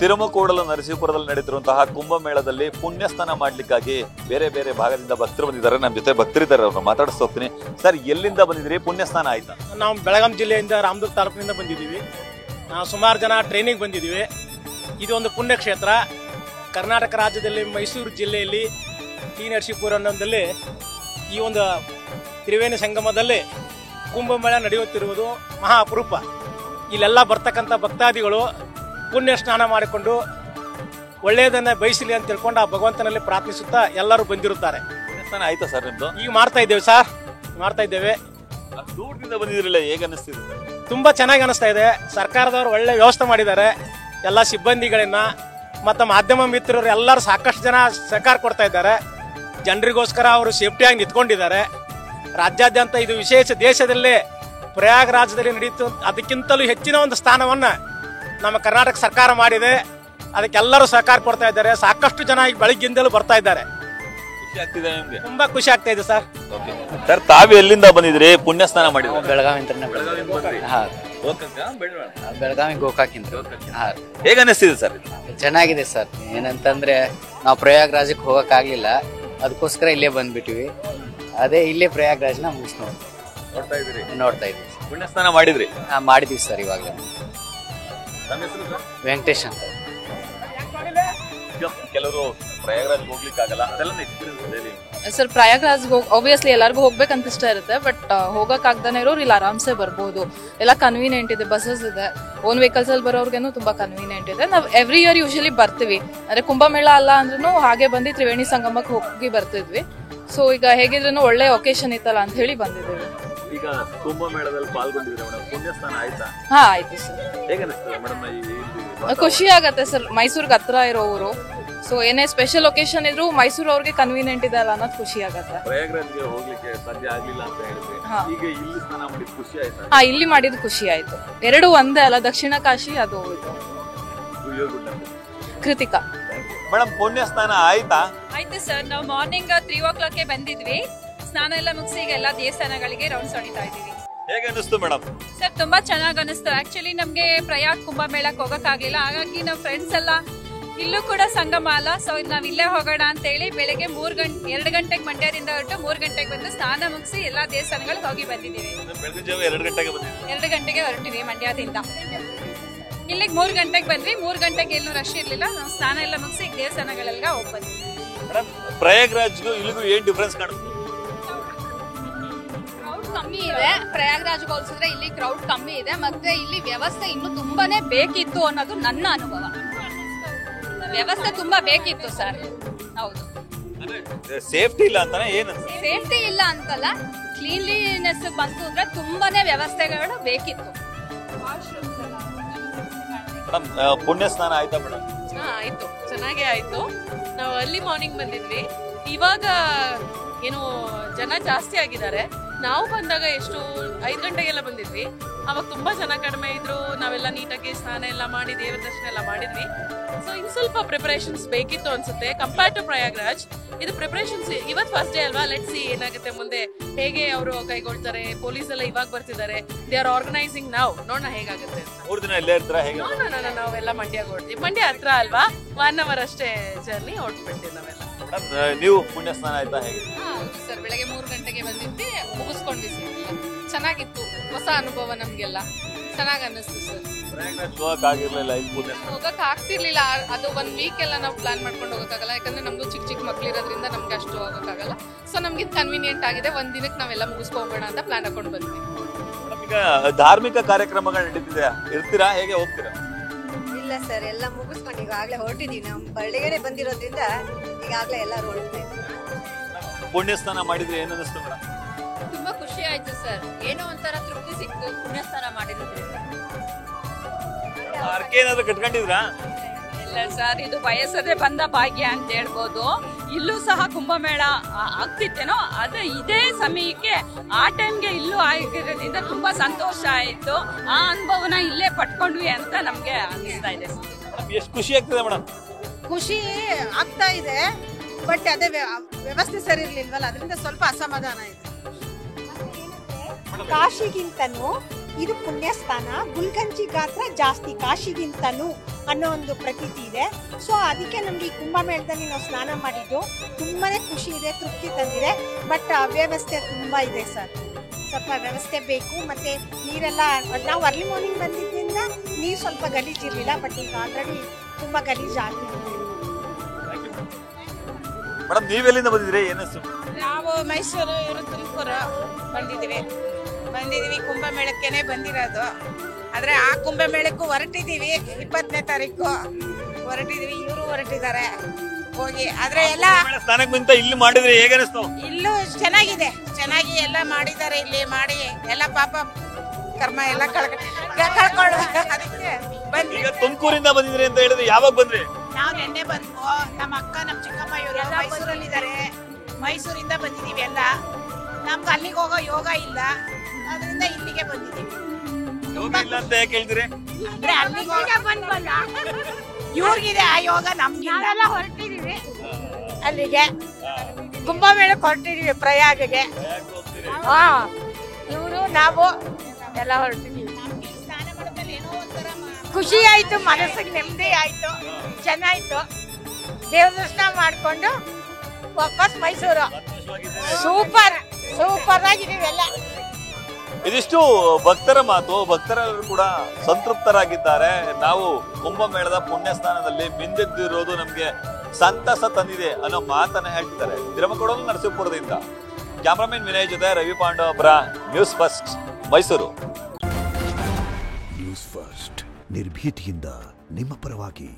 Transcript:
ತಿರುಮಕೂಡಲು ನರಸೀಪುರದಲ್ಲಿ ನಡೆದಿರುವಂತಹ ಕುಂಭಮೇಳದಲ್ಲಿ ಪುಣ್ಯ ಸ್ನಾನ ಮಾಡ್ಲಿಕ್ಕಾಗಿ ಬೇರೆ ಬೇರೆ ಭಾಗದಿಂದ ಭಕ್ತರು ಬಂದಿದ್ದಾರೆ. ನಮ್ಮ ಜೊತೆ ಭಕ್ತರಿದ್ದಾರೆ, ಅವ್ರನ್ನ ಮಾತಾಡಿಸ್ತಾ ಹೋಗ್ತೀನಿ. ಸರ್, ಎಲ್ಲಿಂದ ಬಂದಿದ್ದೀರಿ? ಪುಣ್ಯ ಸ್ನಾನ ಆಯ್ತಾ? ನಾವು ಬೆಳಗಾಂ ಜಿಲ್ಲೆಯಿಂದ ರಾಮದುರ್ಗ ತಾಲೂಕಿನಿಂದ ಬಂದಿದ್ದೀವಿ. ನಾವು ಸುಮಾರು ಜನ ಟ್ರೈನಿಂಗ್ ಬಂದಿದ್ದೀವಿ. ಇದು ಒಂದು ಪುಣ್ಯಕ್ಷೇತ್ರ. ಕರ್ನಾಟಕ ರಾಜ್ಯದಲ್ಲಿ ಮೈಸೂರು ಜಿಲ್ಲೆಯಲ್ಲಿ ಟಿ ನರಸೀಪುರ ಅನ್ನೋದಲ್ಲಿ ಈ ಒಂದು ತ್ರಿವೇಣಿ ಸಂಗಮದಲ್ಲಿ ಕುಂಭಮೇಳ ನಡೆಯುತ್ತಿರುವುದು ಮಹಾ ಅಪರೂಪ. ಇಲ್ಲೆಲ್ಲ ಬರ್ತಕ್ಕಂಥ ಭಕ್ತಾದಿಗಳು ಪುಣ್ಯ ಸ್ನಾನ ಮಾಡಿಕೊಂಡು ಒಳ್ಳೆಯದನ್ನ ಬಯಸಲಿ ಅಂತ ತಿಳ್ಕೊಂಡು ಆ ಭಗವಂತನಲ್ಲಿ ಪ್ರಾರ್ಥಿಸುತ್ತಾ ಎಲ್ಲರೂ ಬಂದಿರುತ್ತಾರೆ. ಪುಣ್ಯ ಸ್ನಾನ ಆಯ್ತಾ ಸರ್ ನಿಮ್ದು? ಈಗ ಮಾಡ್ತಾ ಇದ್ದೇವೆ ಸರ್, ಮಾಡ್ತಾ ಇದ್ದೇವೆ. ದೂರದಿಂದ ಬಂದಿದ್ರಲ್ಲ, ಹೇಗೆ ಅನಿಸ್ತಿದೆ? ತುಂಬಾ ಚೆನ್ನಾಗಿ ಅನಿಸ್ತಾ ಇದೆ. ಸರ್ಕಾರದವರು ಒಳ್ಳೆ ವ್ಯವಸ್ಥೆ ಮಾಡಿದ್ದಾರೆ. ಎಲ್ಲ ಸಿಬ್ಬಂದಿಗಳನ್ನ ಮತ್ತು ಮಾಧ್ಯಮ ಮಿತ್ರರು ಎಲ್ಲರೂ ಸಾಕಷ್ಟು ಜನ ಸಹಕಾರ ಕೊಡ್ತಾ ಇದ್ದಾರೆ. ಜನರಿಗೋಸ್ಕರ ಅವರು ಸೇಫ್ಟಿಯಾಗಿ ನಿಂತ್ಕೊಂಡಿದ್ದಾರೆ. ರಾಜ್ಯಾದ್ಯಂತ ಇದು ವಿಶೇಷ, ದೇಶದಲ್ಲೇ ಪ್ರಯಾಗರಾಜದಲ್ಲಿ ನಡೆಯಿತು. ಅದಕ್ಕಿಂತಲೂ ಹೆಚ್ಚಿನ ಒಂದು ಸ್ಥಾನವನ್ನ ನಮ್ಮ ಕರ್ನಾಟಕ ಸರ್ಕಾರ ಮಾಡಿದೆ. ಅದಕ್ಕೆಲ್ಲರೂ ಸಹಕಾರ ಕೊಡ್ತಾ ಇದ್ದಾರೆ. ಸಾಕಷ್ಟು ಜನ ಈಗ ಬೆಳಗ್ಗಿಂದಲೂ ಬರ್ತಾ ಇದ್ದಾರೆ. ಖುಷಿ ಆಗ್ತಿದೆ ನಿಮ್ಗೆ? ತುಂಬಾ ಖುಷಿ ಆಗ್ತಾ ಇದೆ ಸರ್. ಸರ್, ತಾವು ಎಲ್ಲಿಂದ ಬಂದಿದ್ರಿ? ಪುಣ್ಯ ಸ್ನಾನ ಮಾಡಿದ್ರಿ? ಬೆಳಗಾವಿ ಬೆಳಗಾವಿ ಗೋಕಾಕಿಂದ. ಹೇಗೆ ಅನಿಸ್ತಿದೆ ಸರ್? ಚೆನ್ನಾಗಿದೆ ಸರ್. ಏನಂತಂದ್ರೆ ನಾವು ಪ್ರಯಾಗ್ರಾಜಕ್ಕೆ ಹೋಗಕ್ ಆಗ್ಲಿಲ್ಲ, ಅದಕ್ಕೋಸ್ಕರ ಇಲ್ಲೇ ಬಂದ್ಬಿಟ್ಟಿವಿ. ಅದೇ ಇಲ್ಲೇ ಪ್ರಯಾಗ್ರಾಜ್ನ ನೋಡ್ತಾ ಇದ್ರಿ? ನೋಡ್ತಾ ಇದ್ವಿ. ಪುಣ್ಯ ಸ್ನಾನ ಮಾಡಿದ್ರಿ? ಮಾಡಿದೀವಿ ಸರ್. ಇವಾಗಲೇ ವೆಂಕಟೇಶ್ ಅಂತ. ಕೆಲವರು ಪ್ರಯಾಗರಾಜ್ ಹೋಗ್ಲಿಕ್ಕೆ ಆಗಲ್ಲ, ಅದೆಲ್ಲ ಸರ್ ಪ್ರಯಾಗ್ರಾಜ್ ಆಬ್ವಿಯಸ್ಲಿ ಎಲ್ಲರಿಗೂ ಹೋಗ್ಬೇಕಂತ ಇಷ್ಟ ಇರುತ್ತೆ. ಬಟ್ ಹೋಗಕ್ ಆಗ್ದಾನೆ ಇರೋರು ಇಲ್ಲಿ ಆರಾಮ್ಸೆ ಬರ್ಬೋದು. ಎಲ್ಲ ಕನ್ವೀನಿಯಂಟ್ ಇದೆ, ಬಸ್ಸಸ್ ಇದೆ. ಓನ್ ವೆಹಿಕಲ್ಸ್ ಅಲ್ಲಿ ಬರೋರ್ಗೇನು ತುಂಬಾ ಕನ್ವೀನಿಯಂಟ್ ಇದೆ. ನಾವು ಎವ್ರಿ ಇಯರ್ ಯೂಶಲಿ ಬರ್ತೀವಿ. ಅಂದ್ರೆ ಕುಂಭಮೇಳ ಅಲ್ಲ ಅಂದ್ರೂ ಹಾಗೆ ಬಂದು ತ್ರಿವೇಣಿ ಸಂಗಮಕ್ಕೆ ಹೋಗಿ ಬರ್ತಿದ್ವಿ. ಸೊ ಈಗ ಹೇಗಿದ್ರು ಒಳ್ಳೆ ಒಕೇಶನ್ ಇತ್ತಲ್ಲ ಅಂತ ಹೇಳಿ ಬಂದಿದ್ದೀವಿ. ಈಗ ಕುಂಭಮೇಳದಲ್ಲಿ ಪಾಲ್ಗೊಂಡಿದ್ರೆ ಮೇಡಮ್, ಪುಣ್ಯ ಸ್ನಾನ ಆಯ್ತಾ? ಹಾ ಆಯ್ತು ಸರ್. ಹೇಗೆ ಅನಿಸ್ತದೆ ಮೇಡಮ್? ಖುಷಿ ಆಗತ್ತೆ ಸರ್. ಮೈಸೂರ್ಗೆ ಹತ್ರ ಇರೋ ಊರು. ಸೊ ಏನೇ ಸ್ಪೆಷಲ್ ಒಕೇಶನ್ ಇದ್ರು ಮೈಸೂರು ಅವ್ರಿಗೆ ಕನ್ವೀನಿಯಂಟ್ ಇದೆ ಅಲ್ಲ ಅನ್ನೋದು ಖುಷಿ ಆಗತ್ತೆ. ಪ್ರಯಾಗರಾಜ್ಗೆ ಹೋಗ್ಲಿಕ್ಕೆ ಸಾಧ್ಯ ಆಗ್ಲಿಲ್ಲ ಅಂತ ಹೇಳಿದ್ರೆ ಈಗ ಇಲ್ಲಿ ಸ್ನಾನ ಮಾಡಿದ ಖುಷಿ ಆಯ್ತಾ? ಹಾ, ಇಲ್ಲಿ ಮಾಡಿದ ಖುಷಿ ಆಯ್ತು. ಎರಡು ಒಂದೇ ಅಲ್ಲ, ದಕ್ಷಿಣ ಕಾಶಿ ಅದು ಇದು. ಕೃತಿಕಾ ಮೇಡಮ್, ಪುಣ್ಯ ಸ್ನಾನ ಆಯ್ತಾ? ಆಯ್ತು ಸರ್. ನಾವು ಮಾರ್ನಿಂಗ್ 3 o'clock ಬಂದಿದ್ವಿ. ಸ್ನಾನ ಎಲ್ಲ ಮುಗಿಸಿ ಈಗ ಎಲ್ಲ ದೇವಸ್ಥಾನಗಳಿಗೆ ರೌಂಡ್ಸ್ ಹೊಡಿತಾ ಇದೀವಿ. ಹೇಗೆ ಅನಿಸ್ತು ಮೇಡಮ್? ಸರ್ ತುಂಬಾ ಚೆನ್ನಾಗಿ ಅನಿಸ್ತು. ಆಕ್ಚುಲಿ ನಮ್ಗೆ ಪ್ರಯಾಗ್ ಕುಂಭಮೇಳಕ್ಕೆ ಹೋಗಕ್ ಆಗ್ಲಿಲ್ಲ. ಹಾಗಾಗಿ ನಾವು ಫ್ರೆಂಡ್ಸ್ ಎಲ್ಲ ಇಲ್ಲೂ ಕೂಡ ಸಂಗಮ ಅಲ್ಲ, ಸೊ ನಾವ್ ಇಲ್ಲೇ ಹೋಗೋಣ ಅಂತ ಹೇಳಿ ಬೆಳಗ್ಗೆ 2 ಗಂಟೆಗೆ ಮಂಡ್ಯದಿಂದ ಹೊರಟು 3 ಗಂಟೆಗೆ ಬಂದು ಸ್ನಾನ ಮುಗಿಸಿ ಎಲ್ಲಾ ದೇವಸ್ಥಾನಗಳಿಗೆ ಹೋಗಿ ಬಂದಿದ್ದೀವಿ. 2 ಗಂಟೆಗೆ ಹೊರಟಿವಿ ಮಂಡ್ಯದಿಂದ. ಇಲ್ಲಿಗೆ 3 ಗಂಟೆಗೆ ಬಂದ್ವಿ. 3 ಗಂಟೆಗೆ ಎಲ್ಲೂ ರಶ್ ಇರ್ಲಿಲ್ಲ. ನಾವು ಸ್ನಾನ ಎಲ್ಲ ಮುಗಿಸಿ ದೇವಸ್ಥಾನಗಳೆಲ್ಲ ಹೋಗಿ ಬಂದ್ವಿ. ಪ್ರಯಾಗ್ರಾಜ್ಗೂ ಇಲ್ಲಿಗೂ ಏನ್ ಡಿಫ್ರೆನ್ಸ್ ಕಾಣುತ್ತೆ? ಕ್ರೌಡ್ ಕಮ್ಮಿ ಇದೆ. ಪ್ರಯಾಗ್ರಾಜ್ಗೆ ಹೋಲಿಸಿದ್ರೆ ಇಲ್ಲಿ ಕ್ರೌಡ್ ಕಮ್ಮಿ ಇದೆ. ಮತ್ತೆ ಇಲ್ಲಿ ವ್ಯವಸ್ಥೆ ಇನ್ನು ತುಂಬಾನೇ ಬೇಕಿತ್ತು ಅನ್ನೋದು ನನ್ನ ಅನುಭವ. ವ್ಯವಸ್ಥೆ ತುಂಬಾ ಬೇಕಿತ್ತು ಸರ್. ಹೌದು. ಸೇಫ್ಟಿ ಇಲ್ಲ ಅಂತಾನೆ? ಏನು ಸೇಫ್ಟಿ ಇಲ್ಲ ಅಂತಲ್ಲ, ಕ್ಲೀನ್ಲಿನೆಸ್ ಬಂತು ಅಂದ್ರೆ ತುಂಬಾನೇ ವ್ಯವಸ್ಥೆಗಳು ಬೇಕಿತ್ತು. ಮೇಡಮ್, ಪುಣ್ಯ ಸ್ನಾನ ಆಯ್ತಾ ಮೇಡಮ್? ಆಯ್ತು, ಚೆನ್ನಾಗೇ ಆಯ್ತು. ನಾವು ಅರ್ಲಿ ಮಾರ್ನಿಂಗ್ ಬಂದಿದ್ವಿ. ಇವಾಗ ಏನು ಜನ ಜಾಸ್ತಿ ಆಗಿದ್ದಾರೆ. ನಾವು ಬಂದಾಗ ಎಷ್ಟು 5 ಗಂಟೆಗೆಲ್ಲ ಬಂದಿದ್ವಿ. ಅವಾಗ ತುಂಬಾ ಜನ ಕಡಿಮೆ ಇದ್ರು. ನಾವೆಲ್ಲ ನೀಟಾಗಿ ಸ್ನಾನ ಎಲ್ಲ ಮಾಡಿ ದೇವರ ದರ್ಶನ ಎಲ್ಲ ಮಾಡಿದ್ವಿ. ಸೊ ಇನ್ ಸ್ವಲ್ಪ ಪ್ರಿಪರೇಷನ್ಸ್ ಬೇಕಿತ್ತು ಅನ್ಸುತ್ತೆ ಕಂಪೇರ್ ಟು ಪ್ರಯಾಗ್ರಾಜ್. ಇದು ಪ್ರಿಪರೇಷನ್ಸ್ ಇವತ್ತು ಫಸ್ಟ್ ಡೇ ಅಲ್ವಾ. ಲೆಟ್ಸ್ ಸಿ ಏನಾಗುತ್ತೆ ಮುಂದೆ, ಹೇಗೆ ಅವರು ಕೈಗೊಳ್ತಾರೆ. ಪೊಲೀಸ್ ಎಲ್ಲ ಇವಾಗ ಬರ್ತಿದ್ದಾರೆ. ದೇ ಆರ್ ಆರ್ಗನೈಸಿಂಗ್ ನಾವು. ನೋಡೋಣ ಹೇಗಾಗುತ್ತೆ. 3 ದಿನ ಇಲ್ಲೇ ಇರ್ತೀರಾ? ಹೇಗೆ? ನಾವೆಲ್ಲ ಮಂಡ್ಯಗೆ ಹೊಡ್ತೀವಿ. ಮಂಡ್ಯ ಹತ್ರ ಅಲ್ವಾ, 1 hour ಅಷ್ಟೇ ಜರ್ನಿ ಹೊಡ್ಬಿಡ್ತೀವಿ ನಾವೆಲ್ಲ. ನೀವು ಪುಣ್ಯ ಸ್ನಾನ ಆಯ್ತಾ? ಹೇಗೆ? ಹೌದು ಸರ್, ಬೆಳಗ್ಗೆ 3 ಗಂಟೆಗೆ ಬಂದಿದ್ವಿ, ಮುಗಿಸ್ಕೊಂಡ್ವಿ ಸರ್. ಚೆನ್ನಾಗಿತ್ತು, ಹೊಸ ಅನುಭವ ನಮ್ಗೆಲ್ಲ ಚೆನ್ನಾಗಿ ಅನ್ನಿಸ್ತು ಸರ್. ಹೋಗಕ್ ಆಗ್ತಿರ್ಲಿಲ್ಲ. ಅದು 1 ವೀಕ್ ಎಲ್ಲ ನಾವು ಪ್ಲಾನ್ ಮಾಡ್ಕೊಂಡು ಹೋಗಕ್ಕಾಗಲ್ಲ. ಯಾಕಂದ್ರೆ ನಮ್ದು ಚಿಕ್ಕ ಮಕ್ಳು ಇರೋದ್ರಿಂದ ನಮ್ಗೆ ಅಷ್ಟು ಹೋಗಕ್ಕಾಗಲ್ಲ. ಸೊ ನಮ್ಗೆ ಕನ್ವೀನಿಯಂಟ್ ಆಗಿದೆ. 1 ದಿನಕ್ಕೆ ನಾವೆಲ್ಲ ಮುಗಿಸ್ಕೋಗೋಣ ಅಂತ ಪ್ಲಾನ್ ಹಾಕೊಂಡು ಬಂದ್ವಿ. ಈಗ ಧಾರ್ಮಿಕ ಕಾರ್ಯಕ್ರಮಗಳು ನಡೀತಿದೆ, ಇರ್ತೀರಾ? ಹೇಗೆ ಹೋಗ್ತೀರಾ? ಇಲ್ಲ ಸರ್, ಎಲ್ಲ ಮುಗಿಸ್ಕೊಂಡು ಈಗಾಗಲೇ ಹೊರಟಿದೀವಿ. ನಾವು ಬೆಳಗ್ಗೆನೆ ಬಂದಿರೋದ್ರಿಂದ ಈಗಾಗಲೇ ಎಲ್ಲರೂ ಹೊರಡ್ತಾ ಇದ್ದೀವಿ. ಪುಣ್ಯ ಸ್ನಾನ ಮಾಡಿದ್ರೆ ಏನು ಅನಿಸ್ತು ಮೇಡಮ್? ತುಂಬಾ ಖುಷಿ ಆಯ್ತು ಸರ್. ಏನೋ ಒಂಥರ ತೃಪ್ತಿ ಸಿಕ್ತು ಪುಣ್ಯ ಸ್ನಾನ ಮಾಡಿರೋದ್ರಿಂದ. ಅರ್ಕೆ ಏನಾದ್ರು ಕಟ್ಕೊಂಡಿದ್ರಾ? ಇಲ್ಲ ಸರ್, ಇದು ಬಯಸದೆ ಬಂದ ಭಾಗ್ಯ ಅಂತ ಹೇಳ್ಬೋದು. ಇಲ್ಲೂ ಸಹ ಕುಂಭಮೇಳ ಆಗ್ತಿತ್ತೇನೋ, ಅದೇ ಇದೇ ಸಮಯಕ್ಕೆ ಆ ಟೈಮ್ಗೆ ಇಲ್ಲೂ ಆಗಿರೋದ್ರಿಂದ ತುಂಬಾ ಸಂತೋಷ ಆಯ್ತು. ಆ ಅನುಭವನ ಇಲ್ಲೇ ಪಟ್ಕೊಂಡ್ವಿ ಅಂತ ನಮ್ಗೆ ಅನಿಸ್ತಾ ಇದೆ. ಎಷ್ಟು ಖುಷಿ ಆಗ್ತದೆ ಮೇಡಮ್? ಖುಷಿ ಆಗ್ತಾ ಇದೆ, ಬಟ್ ಅದೇ ವ್ಯವಸ್ಥೆ ಸರಿ ಇರ್ಲಿಲ್ವಲ್ಲ, ಅದರಿಂದ ಸ್ವಲ್ಪ ಅಸಮಾಧಾನ ಇದೆ. ಕಾಶಿಗಿಂತನೂ ಇದು ಪುಣ್ಯ ಸ್ಥಾನ, ಗುಲ್ಗಂಜಿ ಗಾತ್ರ ಜಾಸ್ತಿ ಕಾಶಿಗಿಂತಲೂ ಅನ್ನೋ ಒಂದು ಪ್ರತೀತಿ ಇದೆ. ಸೊ ಅದಕ್ಕೆ ನಮ್ಗೆ ಈ ಕುಂಭಮೇಳದಲ್ಲಿ ನಾವು ಸ್ನಾನ ಮಾಡಿದ್ದು ತುಂಬಾನೇ ಖುಷಿ ಇದೆ, ತೃಪ್ತಿ ತಂದಿದೆ. ಬಟ್ ಅವ್ಯವಸ್ಥೆ ತುಂಬಾ ಇದೆ ಸರ್, ಸ್ವಲ್ಪ ವ್ಯವಸ್ಥೆ ಬೇಕು. ಮತ್ತೆ ನೀರೆಲ್ಲ ನಾವು ಅರ್ಲಿ ಮಾರ್ನಿಂಗ್ ಬಂದಿದ್ದರಿಂದ ನೀರು ಸ್ವಲ್ಪ ಗಲೀಜಿರ್ಲಿಲ್ಲ, ಬಟ್ ಈಗ ಆಲ್ರೆಡಿ ತುಂಬಾ ಗಲೀಜಾಗಿದೆ. ಮೇಡಮ್ ನೀವೆಲ್ಲಿಂದ ಬಂದಿದ್ರಿ? ಏನಿಸ್ತು? ನಾವು ಮೈಸೂರು, ಇವರು ತುಮಕೂರು ಬಂದಿದ್ದೀವಿ ಕುಂಭಮೇಳಕ್ಕೇನೆ ಬಂದಿರೋದು. ಆದ್ರೆ ಆ ಕುಂಭಮೇಳಕ್ಕೂ ಹೊರಟಿದ್ದೀವಿ, 20ನೇ ತಾರೀಕು ಹೊರಟಿದ್ದೀವಿ, ಇವರು ಹೊರಟಿದ್ದಾರೆ ಹೋಗಿ. ಆದ್ರೆ ಎಲ್ಲ ಸ್ನಾನಕ್ಕೆ ಬಂತ ಇಲ್ಲಿ ಮಾಡಿದ್ರೆ ಹೇಗೆ ಅನಿಸ್ತು? ಇಲ್ಲೂ ಚೆನ್ನಾಗಿದೆ, ಚೆನ್ನಾಗಿ ಎಲ್ಲ ಮಾಡಿದ್ದಾರೆ. ಇಲ್ಲಿ ಮಾಡಿ ಎಲ್ಲ ಪಾಪ ಕರ್ಮ ಎಲ್ಲ ಕಳ್ಕೊಳ್ಳೋ ಅದಕ್ಕೆ ಬಂದ್ವಿ. ಈಗ ತುಮಕೂರಿಂದ ಬಂದಿದ್ರಿ ಅಂತ ಹೇಳಿದ್ರೆ ಯಾವಾಗ ಬಂದ್ರಿ? ನಾವು ನಿನ್ನೆ ಬಂದ್ವು. ನಮ್ಮ ಅಕ್ಕ, ನಮ್ಮ ಚಿಕ್ಕಮ್ಮ ಇವರು ಮೈಸೂರಲ್ಲಿದ್ದಾರೆ. ಮೈಸೂರಿಂದ ಬಂದಿದೀವಿ ಎಲ್ಲ. ನಮ್ಗೆ ಅಲ್ಲಿಗೆ ಹೋಗೋ ಯೋಗ ಇಲ್ಲ, ಅದರಿಂದ ಇಲ್ಲಿಗೆ ಬಂದಿದ್ದೀವಿ. ಇಲ್ಲ ಅಂತ ಯಾಕೆ ಹೇಳ್ತೀರಿ? ಅಂದ್ರೆ ಅಲ್ಲಿಗೆ ಬಂದ್ವಲ್ಲ, ಇವ್ರಿಗಿದೆ ಆ ಯೋಗ, ನಮ್ಗೆಲ್ಲ ಹೊರಟಿದೀವಿ ಅಲ್ಲಿಗೆ. ಕುಂಭಮೇಳಕ್ಕೆ ಹೊರಟಿದೀವಿ ಪ್ರಯಾಗಗೆ. ಹಾ, ಇವರು ನಾವು ಎಲ್ಲ ಹೊರಟಿದೀವಿ. ಸ್ನಾನ ಮಾಡೋದ್ರಲ್ಲಿ ಏನೋ ಒಂಥರ ಖುಷಿ ಆಯ್ತು, ಮನಸ್ಸಿಗೆ ನೆಮ್ಮದಿ ಆಯ್ತು, ಚೆನ್ನಾಯ್ತು. ದೇವ್ರ ದರ್ಶನ ಮಾಡ್ಕೊಂಡು ವಾಪಸ್ ಮೈಸೂರು. ಸೂಪರ್ ಸೂಪರ್ ಆಗಿದೀವಿ ಎಲ್ಲ. ಇದಿಷ್ಟು ಭಕ್ತರ ಮಾತು. ಭಕ್ತರೆಲ್ಲರೂ ಕೂಡ ಸಂತೃಪ್ತರಾಗಿದ್ದಾರೆ. ನಾವು ಕುಂಭಮೇಳದ ಪುಣ್ಯ ಸ್ಥಾನದಲ್ಲಿ ಮಿಂದೆದ್ದಿರೋದು ನಮ್ಗೆ ಸಂತಸ ತಂದಿದೆ ಅನ್ನೋ ಮಾತನ್ನ ಹೇಳ್ತಿದ್ದಾರೆ. ತಿರುಮಕೋಡಲು ನರಸೀಪುರದಿಂದ ಕ್ಯಾಮರಾಮನ್ ವಿನಯ್ ಜೊತೆ Ravi Pandavapura, news first Mysuru. News first ನಿರ್ಭೀತಿಯಿಂದ ನಿಮ್ಮ ಪರವಾಗಿ.